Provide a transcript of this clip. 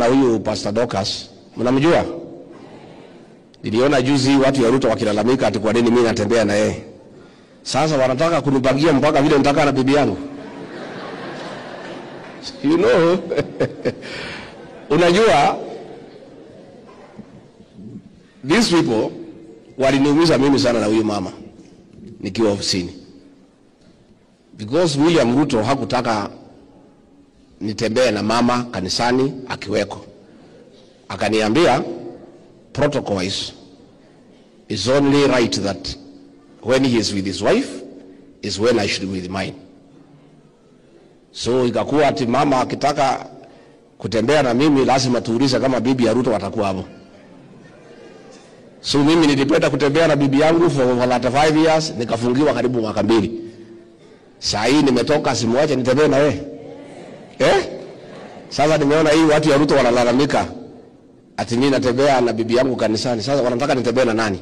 huyu Pastor Dorcas. Mnamjua? Niliona juzi watu ya Ruto wakilalamika ati kwa nini mimi natembea na yeye. Sasa wanataka kunipangia mpaka vile nitaka na bibi yangu. You know. Unajua these people waliniumiza mimi sana na huyu mama nikiwa ofisini. Because William Ruto hakutaka nitembee na mama kanisani akiweko. Akaniambia protocol is only right that when he is with his wife is when I should be with mine. So ikakuwa ati mama akitaka kutembea na mimi lazima tuulize kama bibi ya Ruto watakuwa hapo. So mimi nilipenda kutembea na bibi yangu for 5 years, nikafungiwa karibu mwaka 2. Sasa hii nimetoka, simwache nitembee na wewe. Sasa nimeona hii watu ya Ruto wanalalamika ati mimi natembea na bibi yangu kanisani. Sasa wanataka nitembee na nani?